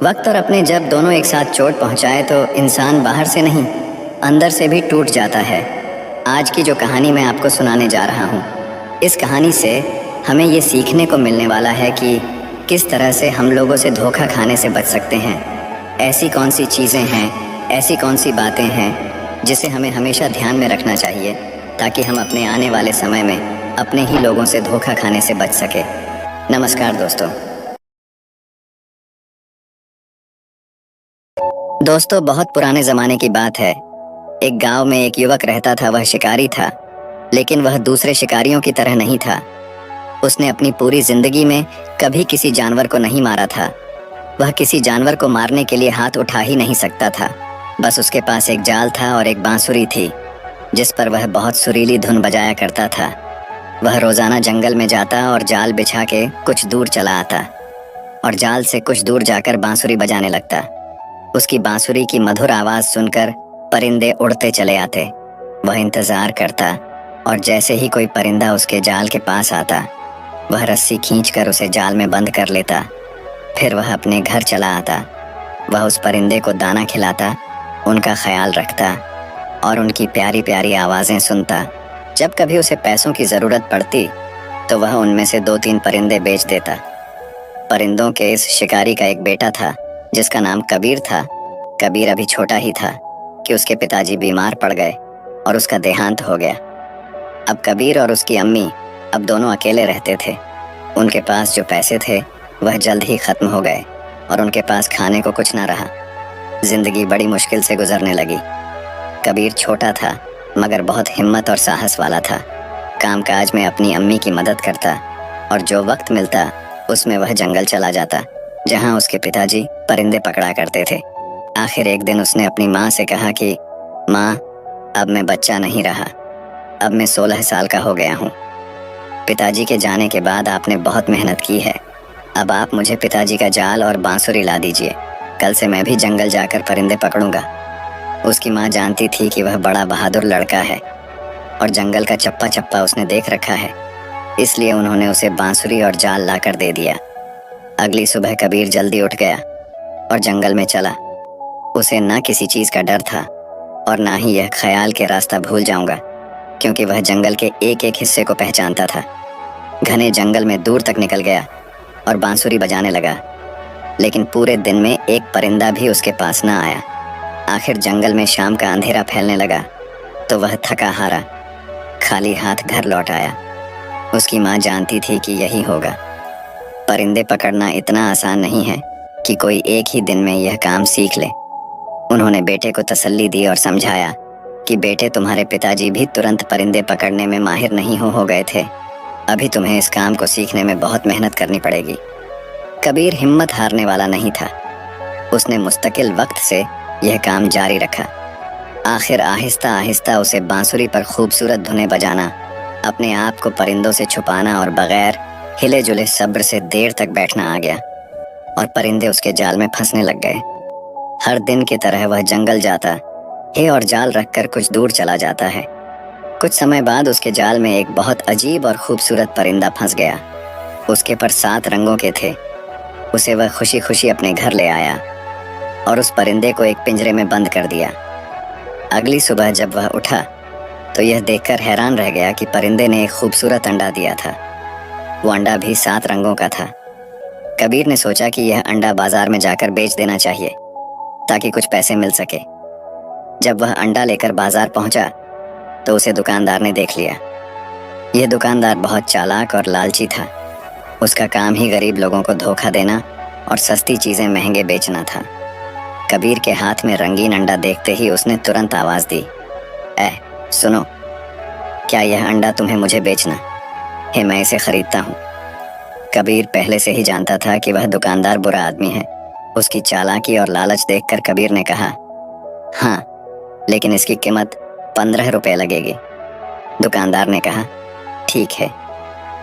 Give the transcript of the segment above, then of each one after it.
वक्त और अपने जब दोनों एक साथ चोट पहुंचाए तो इंसान बाहर से नहीं, अंदर से भी टूट जाता है। आज की जो कहानी मैं आपको सुनाने जा रहा हूँ, इस कहानी से हमें ये सीखने को मिलने वाला है कि किस तरह से हम लोगों से धोखा खाने से बच सकते हैं। ऐसी कौन सी चीज़ें हैं, ऐसी कौन सी बातें हैं जिसे हमें हमेशा ध्यान में रखना चाहिए ताकि हम अपने आने वाले समय में अपने ही लोगों से धोखा खाने से बच सके। नमस्कार दोस्तों, बहुत पुराने ज़माने की बात है। एक गांव में एक युवक रहता था। वह शिकारी था, लेकिन वह दूसरे शिकारियों की तरह नहीं था। उसने अपनी पूरी जिंदगी में कभी किसी जानवर को नहीं मारा था। वह किसी जानवर को मारने के लिए हाथ उठा ही नहीं सकता था। बस उसके पास एक जाल था और एक बांसुरी थी जिस पर वह बहुत सुरीली धुन बजाया करता था। वह रोजाना जंगल में जाता और जाल बिछा के कुछ दूर चला आता और जाल से कुछ दूर जाकर बांसुरी बजाने लगता। उसकी बांसुरी की मधुर आवाज सुनकर परिंदे उड़ते चले आते। वह इंतजार करता और जैसे ही कोई परिंदा उसके जाल के पास आता, वह रस्सी खींचकर उसे जाल में बंद कर लेता। फिर वह अपने घर चला आता। वह उस परिंदे को दाना खिलाता, उनका ख्याल रखता और उनकी प्यारी प्यारी आवाज़ें सुनता। जब कभी उसे पैसों की ज़रूरत पड़ती तो वह उनमें से 2-3 परिंदे बेच देता। परिंदों के इस शिकारी का एक बेटा था जिसका नाम कबीर था। कबीर अभी छोटा ही था कि उसके पिताजी बीमार पड़ गए और उसका देहांत हो गया। अब कबीर और उसकी अम्मी अब दोनों अकेले रहते थे। उनके पास जो पैसे थे वह जल्द ही ख़त्म हो गए और उनके पास खाने को कुछ ना रहा। जिंदगी बड़ी मुश्किल से गुजरने लगी। कबीर छोटा था मगर बहुत हिम्मत और साहस वाला था। कामकाज में अपनी अम्मी की मदद करता और जो वक्त मिलता उसमें वह जंगल चला जाता जहां उसके पिताजी परिंदे पकड़ा करते थे। आखिर एक दिन उसने अपनी माँ से कहा कि माँ, अब मैं बच्चा नहीं रहा। अब मैं 16 साल का हो गया हूँ। पिताजी के जाने के बाद आपने बहुत मेहनत की है। अब आप मुझे पिताजी का जाल और बांसुरी ला दीजिए। कल से मैं भी जंगल जाकर परिंदे पकड़ूंगा। उसकी माँ जानती थी कि वह बड़ा बहादुर लड़का है और जंगल का चप्पा चप्पा उसने देख रखा है, इसलिए उन्होंने उसे बांसुरी और जाल लाकर दे दिया। अगली सुबह कबीर जल्दी उठ गया और जंगल में चला। उसे ना किसी चीज़ का डर था और ना ही यह ख्याल के रास्ता भूल जाऊंगा, क्योंकि वह जंगल के एक एक हिस्से को पहचानता था। घने जंगल में दूर तक निकल गया और बांसुरी बजाने लगा, लेकिन पूरे दिन में एक परिंदा भी उसके पास ना आया। आखिर जंगल में शाम का अंधेरा फैलने लगा तो वह थका हारा खाली हाथ घर लौट आया। उसकी माँ जानती थी कि यही होगा। परिंदे पकड़ना इतना आसान नहीं है कि कोई एक ही दिन में यह काम सीख ले। उन्होंने बेटे को तसल्ली दी और समझाया कि बेटे, तुम्हारे पिताजी भी तुरंत परिंदे पकड़ने में माहिर नहीं हो गए थे। अभी तुम्हें इस काम को सीखने में बहुत मेहनत करनी पड़ेगी। कबीर हिम्मत हारने वाला नहीं था। उसने मुस्तकिल वक्त से यह काम जारी रखा। आखिर आहिस्ता आहिस्ता उसे बांसुरी पर खूबसूरत धुनें बजाना, अपने आप को परिंदों से छुपाना और बगैर हिले जुले सब्र से देर तक बैठना आ गया और परिंदे उसके जाल में फंसने लग गए। हर दिन की तरह वह जंगल जाता है और जाल रखकर कुछ दूर चला जाता है। कुछ समय बाद उसके जाल में एक बहुत अजीब और खूबसूरत परिंदा फंस गया। उसके पर 7 रंगों के थे। उसे वह खुशी खुशी अपने घर ले आया और उस परिंदे को एक पिंजरे में बंद कर दिया। अगली सुबह जब वह उठा तो यह देखकर हैरान रह गया कि परिंदे ने एक खूबसूरत अंडा दिया था। वो अंडा भी 7 रंगों का था। कबीर ने सोचा कि यह अंडा बाजार में जाकर बेच देना चाहिए ताकि कुछ पैसे मिल सके। जब वह अंडा लेकर बाजार पहुंचा तो उसे दुकानदार ने देख लिया। यह दुकानदार बहुत चालाक और लालची था। उसका काम ही गरीब लोगों को धोखा देना और सस्ती चीजें महंगे बेचना था। कबीर के हाथ में रंगीन अंडा देखते ही उसने तुरंत आवाज दी, सुनो, क्या यह अंडा तुम्हें मुझे बेचना है? मैं इसे खरीदता हूँ। कबीर पहले से ही जानता था कि वह दुकानदार बुरा आदमी है। उसकी चालाकी और लालच देखकर कबीर ने कहा, हाँ, लेकिन इसकी कीमत 15 रुपए लगेगी। दुकानदार ने कहा, ठीक है।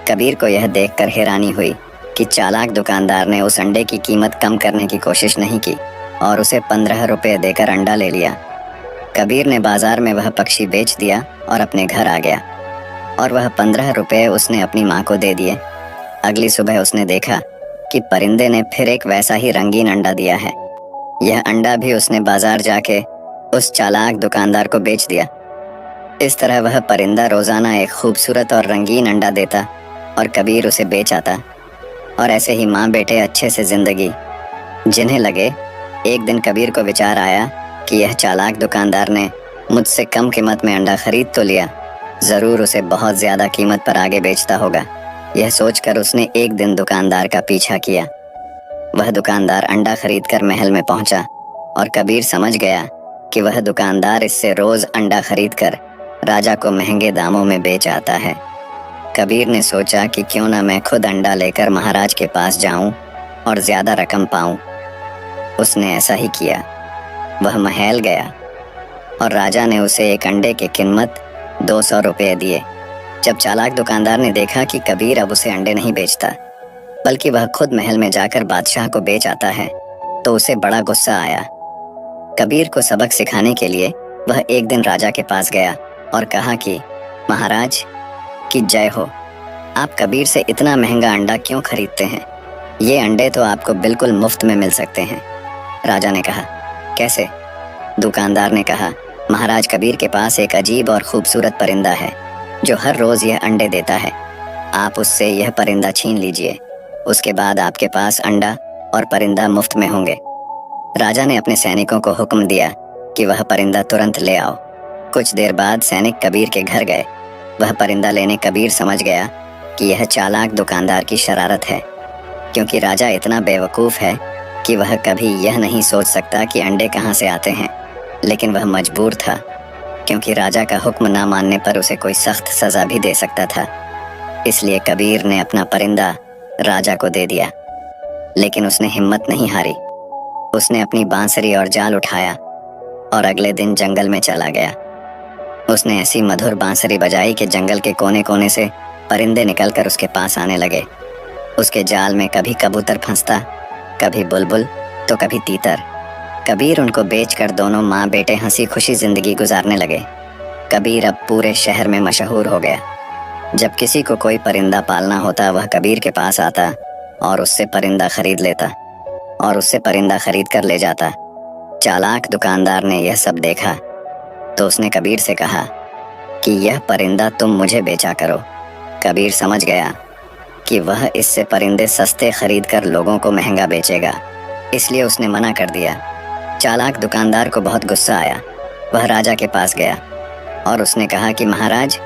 कबीर को यह देखकर हैरानी हुई कि चालाक दुकानदार ने उस अंडे की कीमत कम करने की कोशिश नहीं की और उसे 15 रुपए देकर अंडा ले लिया। कबीर ने बाजार में वह पक्षी बेच दिया और अपने घर आ गया और वह 15 रुपए उसने अपनी माँ को दे दिए। अगली सुबह उसने देखा कि परिंदे ने फिर एक वैसा ही रंगीन अंडा दिया है। यह अंडा भी उसने बाजार जाके उस चालाक दुकानदार को बेच दिया। इस तरह वह परिंदा रोजाना एक खूबसूरत और रंगीन अंडा देता और कबीर उसे बेच आता। और ऐसे ही माँ बेटे अच्छे से जिंदगी जिन्हें लगे। एक दिन कबीर को विचार आया कि यह चालाक दुकानदार ने मुझसे कम कीमत में अंडा खरीद तो लिया, जरूर उसे बहुत ज्यादा कीमत पर आगे बेचता होगा। यह सोचकर उसने एक दिन दुकानदार का पीछा किया। वह दुकानदार अंडा खरीदकर महल में पहुंचा और कबीर समझ गया कि वह दुकानदार इससे रोज अंडा खरीदकर राजा को महंगे दामों में बेच आता है। कबीर ने सोचा कि क्यों न मैं खुद अंडा लेकर महाराज के पास जाऊं और ज्यादा रकम पाऊं। उसने ऐसा ही किया। वह महल गया और राजा ने उसे एक अंडे की कीमत 200 रुपये दिए। जब चालाक दुकानदार ने देखा कि कबीर अब उसे अंडे नहीं बेचता बल्कि वह खुद महल में जाकर बादशाह को बेच आता है, तो उसे बड़ा गुस्सा आया। कबीर को सबक सिखाने के लिए वह एक दिन राजा के पास गया और कहा कि महाराज की जय हो, आप कबीर से इतना महंगा अंडा क्यों खरीदते हैं? ये अंडे तो आपको बिल्कुल मुफ्त में मिल सकते हैं। राजा ने कहा, कैसे? दुकानदार ने कहा, महाराज कबीर के पास एक अजीब और खूबसूरत परिंदा है जो हर रोज यह अंडे देता है। आप उससे यह परिंदा छीन लीजिए, उसके बाद आपके पास अंडा और परिंदा मुफ्त में होंगे। राजा ने अपने सैनिकों को हुक्म दिया कि वह परिंदा तुरंत ले आओ। कुछ देर बाद सैनिक कबीर के घर गए। वह परिंदा लेने कबीर समझ गया कि यह चालाक दुकानदार की शरारत है, क्योंकि राजा इतना बेवकूफ़ है कि वह कभी यह नहीं सोच सकता कि अंडे कहाँ से आते हैं। लेकिन वह मजबूर था, क्योंकि राजा का हुक्म ना मानने पर उसे कोई सख्त सज़ा भी दे सकता था। इसलिए कबीर ने अपना परिंदा राजा को दे दिया। लेकिन उसने हिम्मत नहीं हारी। उसने अपनी बांसुरी और जाल उठाया और अगले दिन जंगल में चला गया। उसने ऐसी मधुर बांसुरी बजाई कि जंगल के कोने कोने से परिंदे निकलकर उसके पास आने लगे। उसके जाल में कभी कबूतर फंसता, कभी बुलबुल तो कभी तीतर। कबीर उनको बेचकर दोनों माँ बेटे हंसी खुशी जिंदगी गुजारने लगे। कबीर अब पूरे शहर में मशहूर हो गया। जब किसी को कोई परिंदा पालना होता वह कबीर के पास आता और उससे परिंदा खरीद लेता और उससे परिंदा खरीद कर ले जाता। चालाक दुकानदार ने यह सब देखा तो उसने कबीर से कहा कि यह परिंदा तुम मुझे बेचा करो। कबीर समझ गया कि वह इससे परिंदे सस्ते खरीद कर लोगों को महंगा बेचेगा, इसलिए उसने मना कर दिया। चालाक दुकानदार को बहुत गुस्सा आया। वह राजा के पास गया और उसने कहा कि महाराज,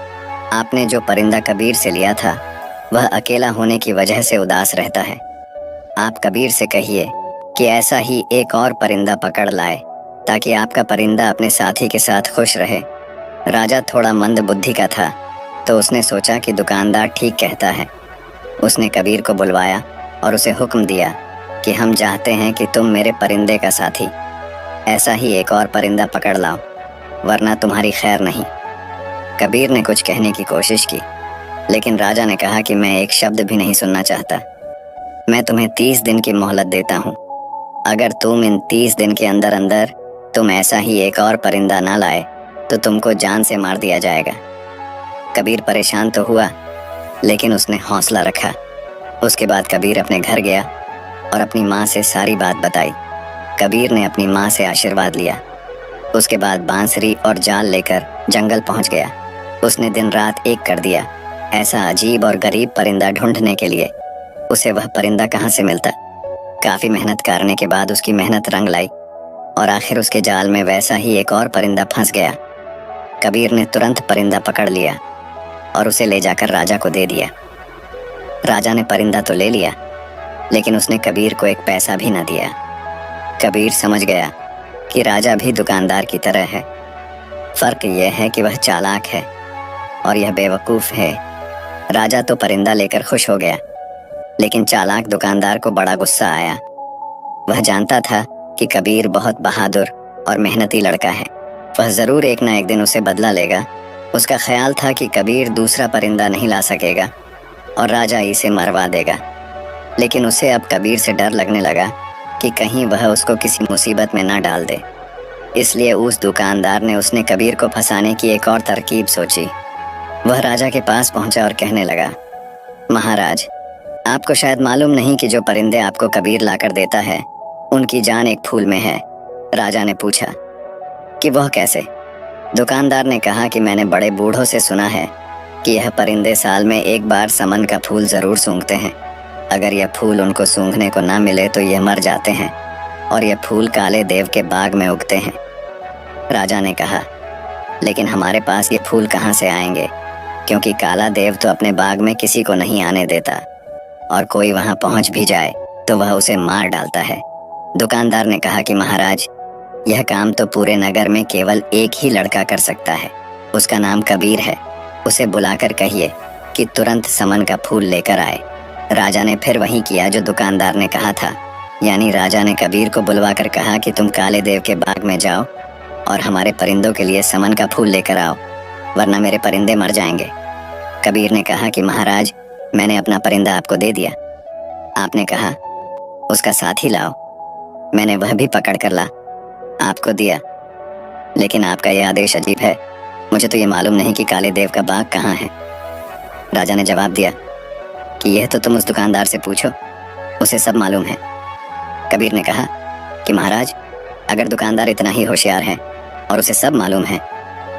आपने जो परिंदा कबीर से लिया था वह अकेला होने की वजह से उदास रहता है। आप कबीर से कहिए कि ऐसा ही एक और परिंदा पकड़ लाए ताकि आपका परिंदा अपने साथी के साथ खुश रहे। राजा थोड़ा मंद बुद्धि का था तो उसने सोचा कि दुकानदार ठीक कहता है। उसने कबीर को बुलवाया और उसे हुक्म दिया कि हम चाहते हैं कि तुम मेरे परिंदे का साथी ऐसा ही एक और परिंदा पकड़ लाओ, वरना तुम्हारी खैर नहीं। कबीर ने कुछ कहने की कोशिश की, लेकिन राजा ने कहा कि मैं एक शब्द भी नहीं सुनना चाहता। मैं तुम्हें 30 दिन की मोहलत देता हूँ। अगर तुम इन 30 दिन के अंदर अंदर तुम ऐसा ही एक और परिंदा ना लाए तो तुमको जान से मार दिया जाएगा। कबीर परेशान तो हुआ, लेकिन उसने हौसला रखा। उसके बाद कबीर अपने घर गया और अपनी माँ से सारी बात बताई। कबीर ने अपनी माँ से आशीर्वाद लिया। उसके बाद बांसुरी और जाल लेकर जंगल पहुँच गया। उसने दिन रात एक कर दिया ऐसा अजीब और गरीब परिंदा ढूंढने के लिए। उसे वह परिंदा कहाँ से मिलता? काफ़ी मेहनत करने के बाद उसकी मेहनत रंग लाई और आखिर उसके जाल में वैसा ही एक और परिंदा फंस गया। कबीर ने तुरंत परिंदा पकड़ लिया और उसे ले जाकर राजा को दे दिया। राजा ने परिंदा तो ले लिया, लेकिन उसने कबीर को एक पैसा भी न दिया। कबीर समझ गया कि राजा भी दुकानदार की तरह है। फर्क यह है कि वह चालाक है और यह बेवकूफ़ है। राजा तो परिंदा लेकर खुश हो गया, लेकिन चालाक दुकानदार को बड़ा गुस्सा आया। वह जानता था कि कबीर बहुत बहादुर और मेहनती लड़का है। वह ज़रूर एक ना एक दिन उसे बदला लेगा। उसका ख्याल था कि कबीर दूसरा परिंदा नहीं ला सकेगा और राजा इसे मरवा देगा। लेकिन उसे अब कबीर से डर लगने लगा कि कहीं वह उसको किसी मुसीबत में ना डाल दे। इसलिए उस दुकानदार ने उसने कबीर को फंसाने की एक और तरकीब सोची। वह राजा के पास पहुंचा और कहने लगा, महाराज, आपको शायद मालूम नहीं कि जो परिंदे आपको कबीर लाकर देता है उनकी जान एक फूल में है। राजा ने पूछा कि वह कैसे? दुकानदार ने कहा कि मैंने बड़े बूढ़ों से सुना है कि यह परिंदे साल में एक बार समन का फूल जरूर सूंघते हैं। अगर यह फूल उनको सूंघने को ना मिले तो यह मर जाते हैं और यह फूल काले देव के बाग में उगते हैं। राजा ने कहा, लेकिन हमारे पास ये फूल कहाँ से आएंगे, क्योंकि काला देव तो अपने बाग में किसी को नहीं आने देता और कोई वहां पहुंच भी जाए तो वह उसे मार डालता है। दुकानदार ने कहा कि महाराज, यह काम तो पूरे नगर में केवल एक ही लड़का कर सकता है। उसका नाम कबीर है। उसे बुलाकर कहिए कि तुरंत समन का फूल लेकर आए। राजा ने फिर वही किया जो दुकानदार ने कहा था, यानी राजा ने कबीर को बुलवाकर कहा कि तुम काले देव के बाग में जाओ और हमारे परिंदों के लिए समन का फूल लेकर आओ, वरना मेरे परिंदे मर जाएंगे। कबीर ने कहा कि महाराज, मैंने अपना परिंदा आपको दे दिया। आपने कहा उसका साथी लाओ। मैंने वह भी पकड़ कर ला आपको दिया, लेकिन आपका यह आदेश अजीब है। मुझे तो ये मालूम नहीं कि काले देव का बाग कहाँ है। राजा ने जवाब दिया कि यह तो तुम उस दुकानदार से पूछो, उसे सब मालूम है। कबीर ने कहा कि महाराज, अगर दुकानदार इतना ही होशियार है और उसे सब मालूम है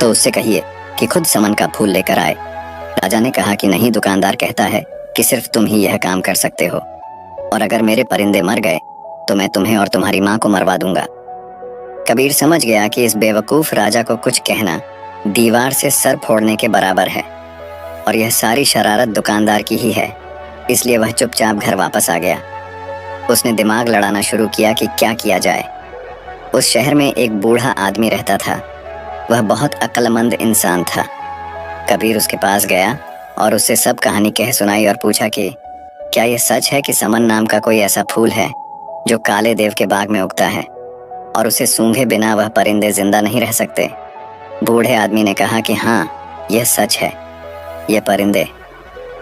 तो उससे कहिए कि खुद समन का फूल लेकर आए। राजा ने कहा कि नहीं, दुकानदार कहता है कि सिर्फ तुम ही यह काम कर सकते हो, और अगर मेरे परिंदे मर गए तो मैं तुम्हें और तुम्हारी माँ को मरवा दूंगा। कबीर समझ गया कि इस बेवकूफ राजा को कुछ कहना दीवार से सर फोड़ने के बराबर है और यह सारी शरारत दुकानदार की ही है, इसलिए वह चुपचाप घर वापस आ गया। उसने दिमाग लड़ाना शुरू किया कि क्या किया जाए। उस शहर में एक बूढ़ा आदमी रहता था। वह बहुत अक्लमंद इंसान था। कबीर उसके पास गया और उससे सब कहानी कह सुनाई और पूछा कि क्या यह सच है कि समन नाम का कोई ऐसा फूल है जो काले देव के बाग में उगता है और उसे सूंघे बिना वह परिंदे जिंदा नहीं रह सकते? बूढ़े आदमी ने कहा कि हाँ, यह सच है। ये परिंदे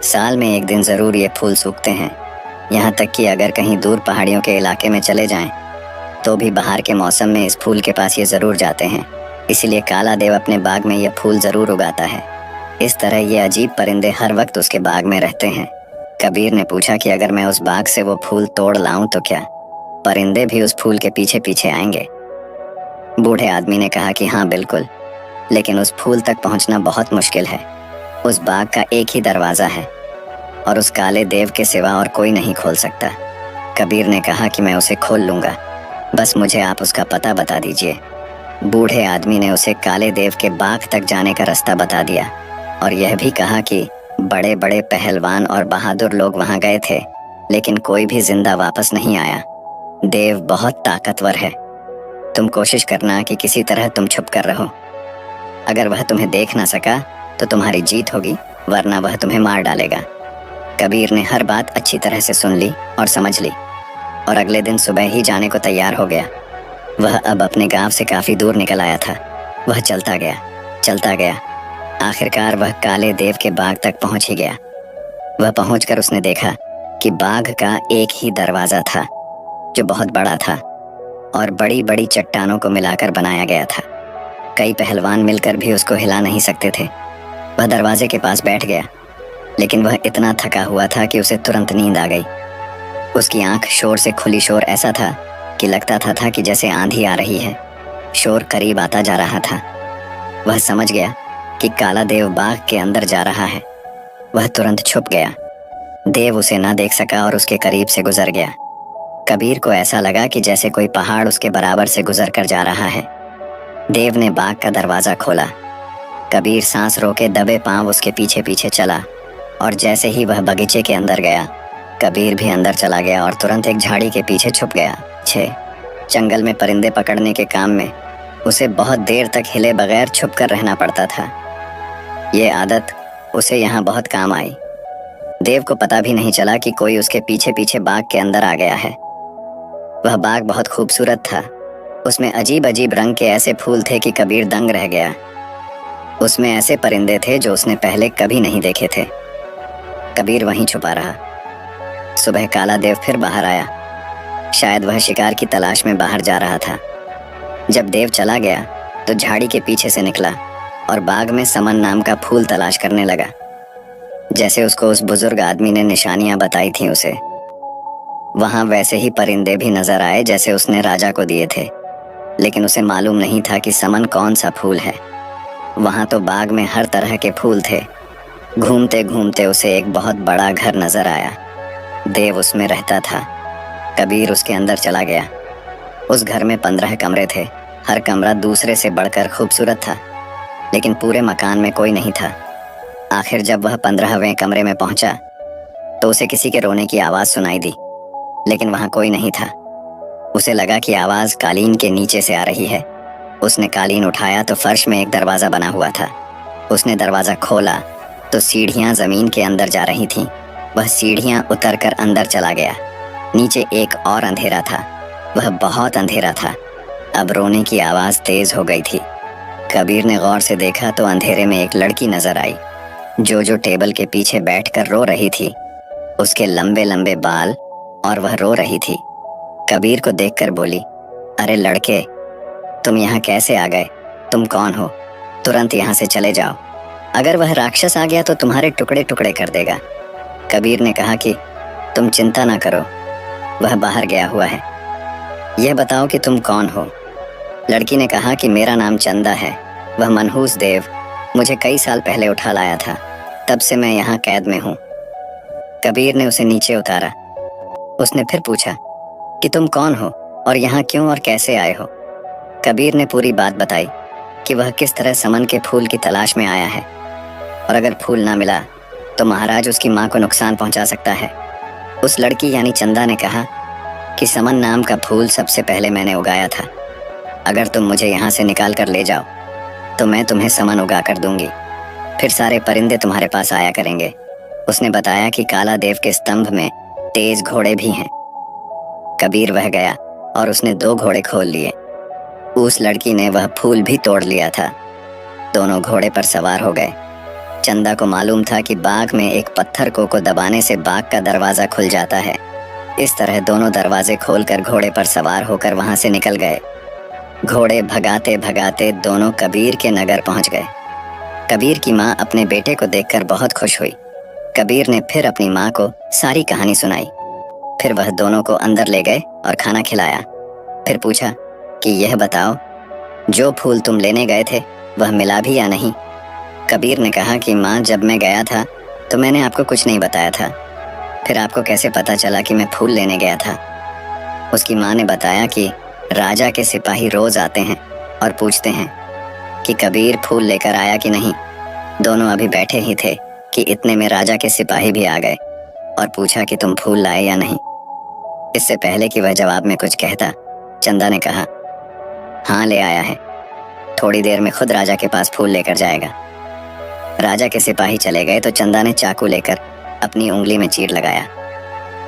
साल में एक दिन जरूर ये फूल सूखते हैं। यहाँ तक कि अगर कहीं दूर पहाड़ियों के इलाके में चले जाएं तो भी बाहर के मौसम में इस फूल के पास ये जरूर जाते हैं। इसीलिए काला देव अपने बाग में यह फूल जरूर उगाता है। इस तरह ये अजीब परिंदे हर वक्त उसके बाग में रहते हैं। कबीर ने पूछा कि अगर मैं उस बाग से वो फूल तोड़ लाऊं तो क्या परिंदे भी उस फूल के पीछे पीछे आएंगे? बूढ़े आदमी ने कहा कि हाँ बिल्कुल, लेकिन उस फूल तक पहुंचना बहुत मुश्किल है। उस बाग का एक ही दरवाजा है और उस काले देव के सिवा और कोई नहीं खोल सकता। कबीर ने कहा कि मैं उसे खोल लूंगा, बस मुझे आप उसका पता बता दीजिए। बूढ़े आदमी ने उसे काले देव के बाग तक जाने का रास्ता बता दिया और यह भी कहा कि बड़े बड़े पहलवान और बहादुर लोग वहां गए थे, लेकिन कोई भी जिंदा वापस नहीं आया। देव बहुत ताकतवर है। तुम कोशिश करना कि किसी तरह तुम छुप कर रहो। अगर वह तुम्हें देख ना सका तो तुम्हारी जीत होगी, वरना वह तुम्हें मार डालेगा। कबीर ने हर बात अच्छी तरह से सुन ली और समझ ली और अगले दिन सुबह ही जाने को तैयार हो गया। वह अब अपने गांव से काफी दूर निकल आया था। वह चलता गया। आखिरकार वह काले देव के बाग तक पहुंच ही गया। वह पहुंचकर उसने देखा कि बाग का एक ही दरवाजा था जो बहुत बड़ा था और बड़ी बड़ी चट्टानों को मिलाकर बनाया गया था। कई पहलवान मिलकर भी उसको हिला नहीं सकते थे। वह दरवाजे के पास बैठ गया, लेकिन वह इतना थका हुआ था कि उसे तुरंत नींद आ गई। उसकी आंख शोर से खुली शोर ऐसा था कि लगता था कि जैसे आंधी आ रही है। शोर करीब आता जा रहा था। वह समझ गया कि काला देव बाग के अंदर जा रहा है। वह तुरंत छुप गया। देव उसे ना देख सका और उसके करीब से गुजर गया। कबीर को ऐसा लगा कि जैसे कोई पहाड़ उसके बराबर से गुजर कर जा रहा है। देव ने बाग का दरवाजा खोला। कबीर सांस रोके दबे पांव उसके पीछे पीछे चला और जैसे ही वह बगीचे के अंदर गया, कबीर भी अंदर चला गया और तुरंत एक झाड़ी के पीछे छुप गया। जंगल में परिंदे पकड़ने के काम में उसे बहुत देर तक हिले बगैर छुप कर रहना पड़ता था। ये आदत उसे यहाँ बहुत काम आई। देव को पता भी नहीं चला कि कोई उसके पीछे पीछे बाग के अंदर आ गया है। वह बाग बहुत खूबसूरत था। उसमें अजीब अजीब रंग के ऐसे फूल थे कि कबीर दंग रह गया। उसमें ऐसे परिंदे थे जो उसने पहले कभी नहीं देखे थे। कबीर वहीं छुपा रहा। सुबह काला देव फिर बाहर आया। शायद वह शिकार की तलाश में बाहर जा रहा था। जब देव चला गया तो झाड़ी के पीछे से निकला और बाग में समन नाम का फूल तलाश करने लगा। जैसे उसको उस बुजुर्ग आदमी ने निशानियां बताई थी उसे। वहां वैसे ही परिंदे भी नजर आए जैसे उसने राजा को दिए थे, लेकिन उसे मालूम नहीं था कि समन कौन सा फूल है। वहां तो बाग में हर तरह के फूल थे। घूमते घूमते उसे एक बहुत बड़ा घर नजर आया। देव उसमें रहता था। कबीर उसके अंदर चला गया। उस घर में 15 कमरे थे। हर कमरा दूसरे से बढ़कर खूबसूरत था, लेकिन पूरे मकान में कोई नहीं था। आखिर जब वह 15वें कमरे में पहुंचा तो उसे किसी के रोने की आवाज सुनाई दी, लेकिन वहां कोई नहीं था। उसे लगा कि आवाज कालीन के नीचे से आ रही है। उसने कालीन उठाया तो फर्श में एक दरवाजा बना हुआ था। उसने दरवाजा खोला तो सीढ़ियां जमीन के अंदर जा रही थीं। वह सीढ़ियां उतरकर अंदर चला गया। नीचे एक और अंधेरा था। वह बहुत अंधेरा था। अब रोने की आवाज तेज हो गई थी। कबीर ने गौर से देखा तो अंधेरे में एक लड़की नजर आई, जो टेबल के पीछे बैठकर रो रही थी। उसके लंबे लंबे बाल, और वह रो रही थी। कबीर को देखकर बोली, अरे लड़के, तुम यहाँ कैसे आ गए? तुम कौन हो? तुरंत यहाँ से चले जाओ। अगर वह राक्षस आ गया तो तुम्हारे टुकड़े टुकड़े कर देगा। कबीर ने कहा कि तुम चिंता ना करो, वह बाहर गया हुआ है। यह बताओ कि तुम कौन हो? लड़की ने कहा कि मेरा नाम चंदा है। वह मनहूस देव मुझे कई साल पहले उठा लाया था, तब से मैं यहाँ कैद में हूँ। कबीर ने उसे नीचे उतारा। उसने फिर पूछा कि तुम कौन हो और यहाँ क्यों और कैसे आए हो? कबीर ने पूरी बात बताई कि वह किस तरह समन के फूल की तलाश में आया है, और अगर फूल ना मिला तो महाराज उसकी माँ को नुकसान पहुंचा सकता है। उस लड़की यानी चंदा ने कहा कि समन नाम का फूल सबसे पहले मैंने उगाया था। अगर तुम मुझे यहाँ से निकाल कर ले जाओ तो मैं तुम्हें समन उगा कर दूंगी। फिर सारे परिंदे तुम्हारे पास आया करेंगे। उसने बताया कि काला देव के स्तंभ में तेज घोड़े भी हैं। कबीर वह गया और उसने 2 घोड़े खोल लिए। उस लड़की ने वह फूल भी तोड़ लिया था। दोनों घोड़े पर सवार हो गए। चंदा को मालूम था कि बाग में एक पत्थर को दबाने से बाग का दरवाजा खुल जाता है। इस तरह दोनों दरवाजे खोलकर घोड़े पर सवार होकर वहां से निकल गए। घोड़े भगाते भगाते दोनों कबीर के नगर पहुंच गए। कबीर की माँ अपने बेटे को देखकर बहुत खुश हुई। कबीर ने फिर अपनी माँ को सारी कहानी सुनाई। फिर वह दोनों को अंदर ले गए और खाना खिलाया। फिर पूछा कि यह बताओ, जो फूल तुम लेने गए थे वह मिला भी या नहीं? कबीर ने कहा कि माँ, जब मैं गया था तो मैंने आपको कुछ नहीं बताया था। फिर आपको कैसे पता चला कि मैं फूल लेने गया था? उसकी माँ ने बताया कि राजा के सिपाही रोज आते हैं और पूछते हैं कि कबीर फूल लेकर आया कि नहीं। दोनों अभी बैठे ही थे कि इतने में राजा के सिपाही भी आ गए और पूछा कि तुम फूल लाए या नहीं। इससे पहले कि वह जवाब में कुछ कहता, चंदा ने कहा, हाँ ले आया है। थोड़ी देर में खुद राजा के पास फूल लेकर जाएगा। राजा के सिपाही चले गए तो चंदा ने चाकू लेकर अपनी उंगली में चीर लगाया।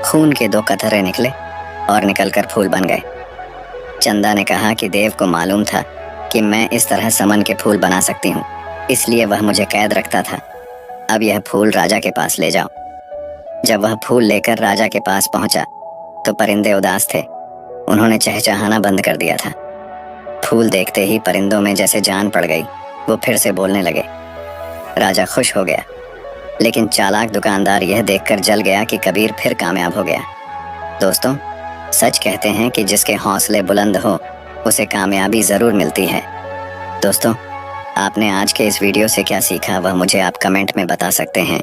खून के 2 कतरे निकले और निकलकर फूल बन गए। चंदा ने कहा कि देव को मालूम था कि मैं इस तरह समन के फूल बना सकती हूँ, इसलिए वह मुझे कैद रखता था। अब यह फूल राजा के पास ले जाओ। जब वह फूल लेकर राजा के पास पहुंचा तो परिंदे उदास थे। उन्होंने चहचहाना बंद कर दिया था। फूल देखते ही परिंदों में जैसे जान पड़ गई। वो फिर से बोलने लगे। राजा खुश हो गया, लेकिन चालाक दुकानदार यह देखकर जल गया कि कबीर फिर कामयाब हो गया। दोस्तों, सच कहते हैं कि जिसके हौसले बुलंद हो उसे कामयाबी जरूर मिलती है। दोस्तों, आपने आज के इस वीडियो से क्या सीखा वह मुझे आप कमेंट में बता सकते हैं।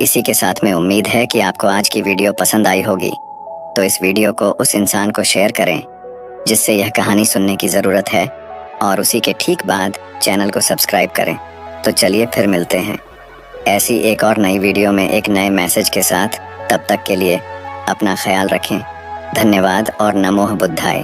इसी के साथ में उम्मीद है कि आपको आज की वीडियो पसंद आई होगी, तो इस वीडियो को उस इंसान को शेयर करें जिससे यह कहानी सुनने की ज़रूरत है, और उसी के ठीक बाद चैनल को सब्सक्राइब करें। तो चलिए फिर मिलते हैं ऐसी एक और नई वीडियो में एक नए मैसेज के साथ। तब तक के लिए अपना ख्याल रखें। धन्यवाद और नमो बुद्धाय।